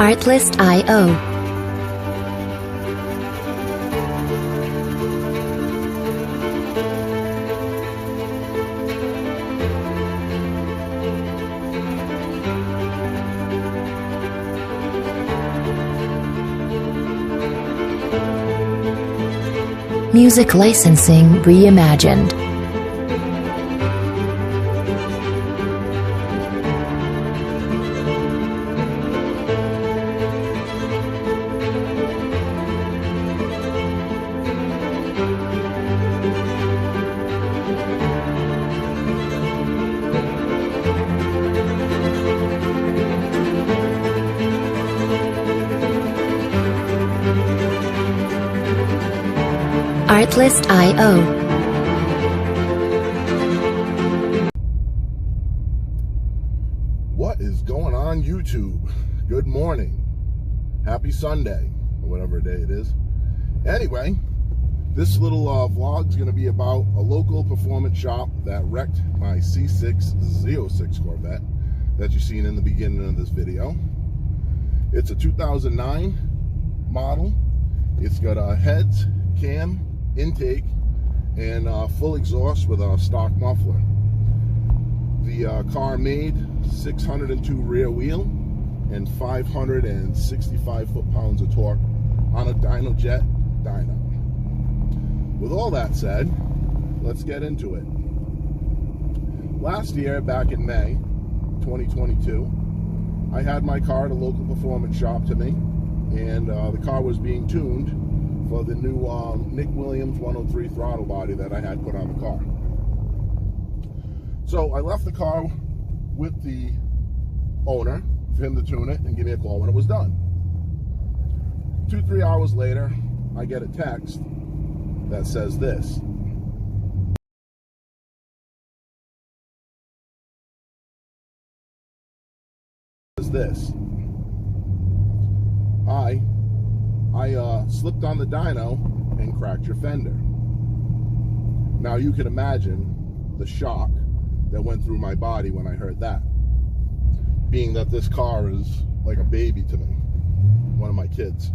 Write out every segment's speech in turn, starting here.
Artlist.io. Music licensing reimagined. Artlist.io. What is going on YouTube? Good morning. Happy Sunday, or whatever day it is. Anyway, this little vlog is going to be about a local performance shop that wrecked my Z06 Corvette that you've seen in the beginning of this video. It's a 2009 model. It's got a heads, cam, intake, and full exhaust with a stock muffler. The car made 602 rear wheel and 565 foot-pounds of torque on a DynoJet dyno. With all that said, let's get into it. Last year, back in May 2022, I had my car at a local performance shop to me, and the car was being tuned for the new Nick Williams 103 throttle body that I had put on the car. So I left the car with the owner for him to tune it and give me a call when it was done. 2-3 hours later, I get a text that says this. I slipped on the dyno and cracked your fender. Now you can imagine the shock that went through my body when I heard that, being that this car is like a baby to me, one of my kids.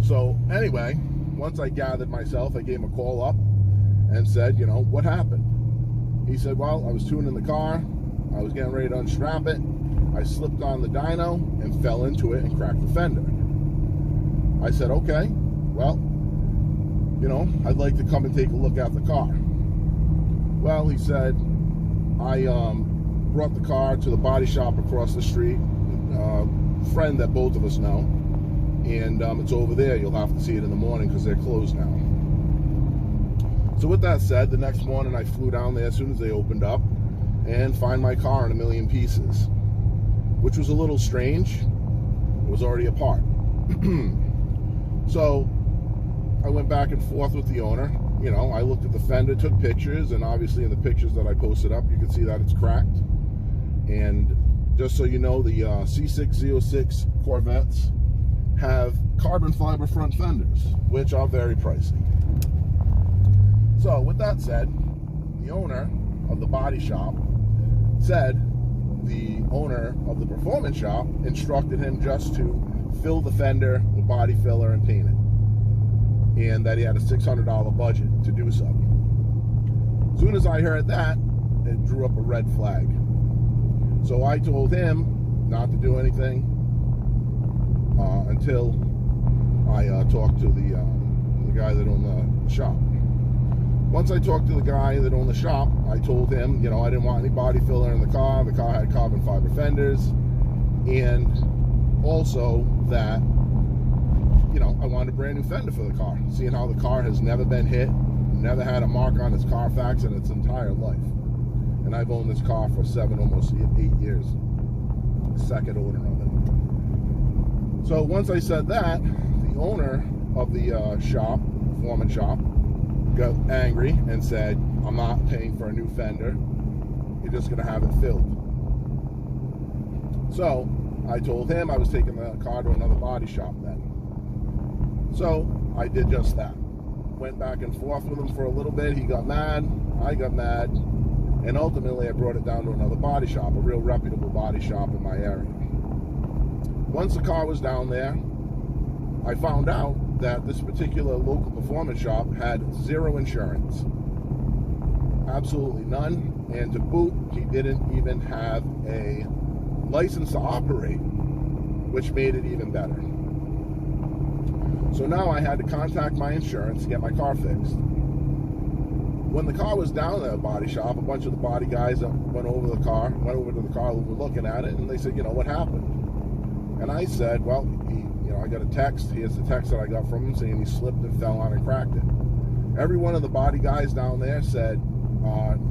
So anyway, once I gathered myself, I gave him a call up and said, you know, what happened? He said, well, I was tuning the car, I was getting ready to unstrap it, I slipped on the dyno and fell into it and cracked the fender. I said, okay, well, you know, I'd like to come and take a look at the car. Well, he said, I brought the car to the body shop across the street, a friend that both of us know, and it's over there. You'll have to see it in the morning because they're closed now. So with that said, the next morning I flew down there as soon as they opened up and find my car in a million pieces, which was a little strange. It was already apart. So I went back and forth with the owner. You know, I looked at the fender, took pictures, and obviously in the pictures that I posted up, you can see that it's cracked. And just so you know, the Z06 Corvettes have carbon fiber front fenders, which are very pricey. So with that said, the owner of the body shop said the owner of the performance shop instructed him just to fill the fender with body filler and paint it, and that he had a $600 budget to do so. As soon as I heard that, it drew up a red flag. So I told him not to do anything until I talked to the guy that owned the shop. Once I talked to the guy that owned the shop, I told him, you know, I didn't want any body filler in the car. The car had carbon fiber fenders, and also that, you know, I wanted a brand new fender for the car, seeing how the car has never been hit, never had a mark on its Carfax in its entire life. And I've owned this car for almost 8 years. Second owner of it. So once I said that, the owner of the performance shop, got angry and said, I'm not paying for a new fender. You're just going to have it filled. So I told him I was taking the car to another body shop then. So I did just that. Went back and forth with him for a little bit. He got mad. I got mad. And ultimately I brought it down to another body shop, a real reputable body shop in my area. once the car was down there, I found out that this particular local performance shop had zero insurance. Absolutely none. And to boot, he didn't even have a license to operate, which made it even better. So now I had to contact my insurance to get my car fixed. When the car was down at the body shop, a bunch of the body guys went over to the car, who were looking at it, and they said, what happened? And I said, well, I got a text. Here's the text that I got from him saying he slipped and fell on and cracked it. Every one of the body guys down there said,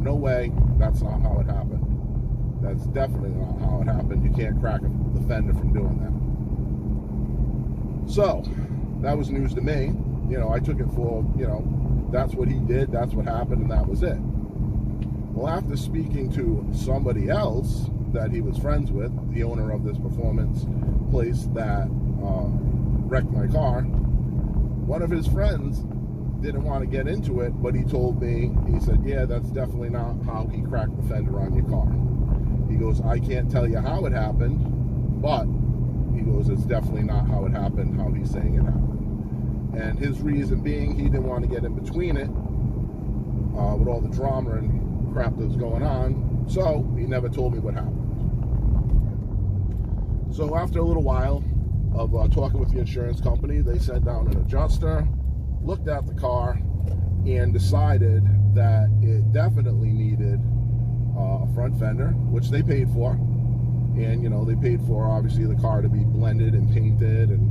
no way, that's not how it happened. That's definitely not how it happened. You can't crack the fender from doing that. So, that was news to me. I took it for, that's what he did, that's what happened, and that was it. Well, after speaking to somebody else that he was friends with, the owner of this performance place that wrecked my car, one of his friends didn't want to get into it, but he told me, he said, yeah, that's definitely not how he cracked the fender on your car. He goes, I can't tell you how it happened, but he goes, it's definitely not how it happened, how he's saying it happened. And his reason being, he didn't want to get in between it with all the drama and crap that was going on, so he never told me what happened. So after a little while of talking with the insurance company, they sent down an adjuster, looked at the car, and decided that it definitely needed a front fender, which they paid for. And, they paid for, obviously, the car to be blended and painted and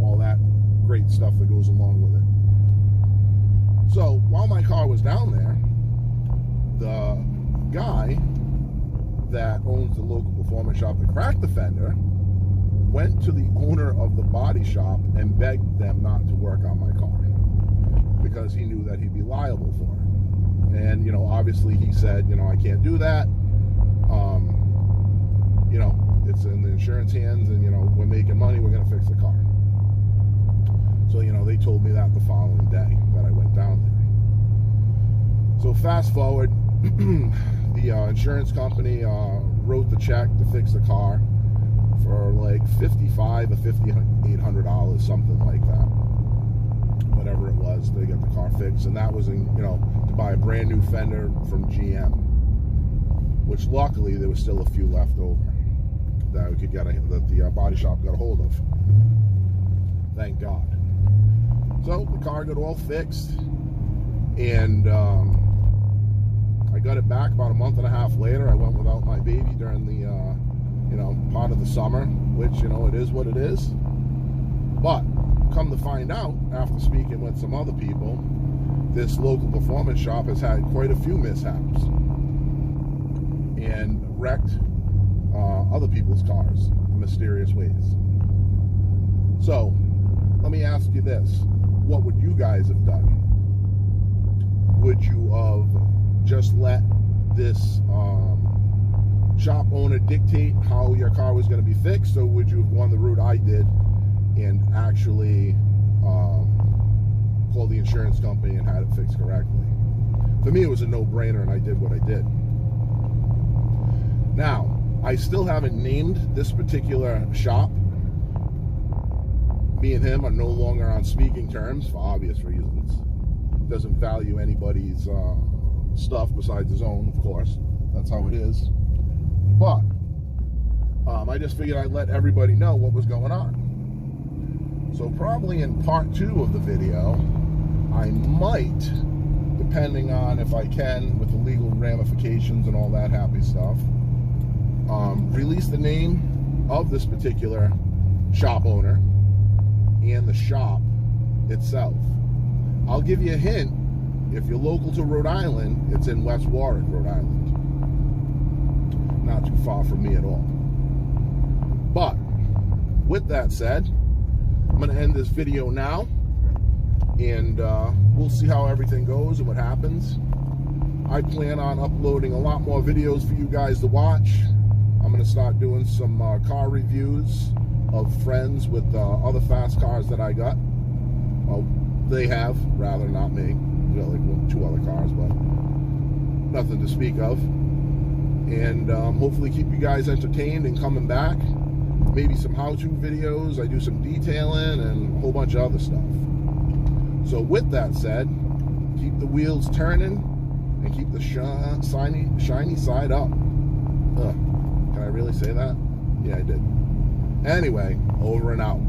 all that great stuff that goes along with it. So, while my car was down there, the guy that owns the local performance shop that cracked the fender went to the owner of the body shop and begged them not to work on my car because he knew that he'd be liable for it. And, obviously he said, I can't do that. It's in the insurance hands and, we're making money, we're going to fix the car. So, they told me that the following day that I went down there. So fast forward, the insurance company wrote the check to fix the car for like $5,500 or $5,800, something like that. Whatever it was, they got the car fixed, and that was to buy a brand new fender from GM, which luckily there was still a few left over that we could get that the body shop got a hold of. Thank God. So the car got all fixed, and I got it back about a month and a half later. I went without my baby during the part of the summer, which it is what it is. But come to find out, after speaking with some other people, this local performance shop has had quite a few mishaps and wrecked other people's cars in mysterious ways. So let me ask you this: what would you guys have done? Would you have just let this shop owner dictate how your car was going to be fixed, or would you have gone the route I did and actually called the insurance company and had it fixed correctly? For me, it was a no-brainer, and I did what I did. Now, I still haven't named this particular shop. Me and him are no longer on speaking terms for obvious reasons. Doesn't value anybody's stuff besides his own, of course. That's how it is. But I just figured I'd let everybody know what was going on. So probably in part 2 of the video, I might, depending on if I can with the legal ramifications and all that happy stuff, release the name of this particular shop owner and the shop itself. I'll give you a hint. If you're local to Rhode Island, it's in West Warwick, Rhode Island. Not too far from me at all. But with that said, I'm going to end this video now, and we'll see how everything goes and what happens. I plan on uploading a lot more videos for you guys to watch. I'm going to start doing some car reviews of friends with other fast cars that I got. Well, they have, rather, not me. We got like 2 other cars, but nothing to speak of. And hopefully keep you guys entertained and coming back. maybe some how-to videos. I do some detailing and a whole bunch of other stuff. So with that said, keep the wheels turning and keep the shiny side up. Can I really say that? Yeah, I did. Anyway, over and out.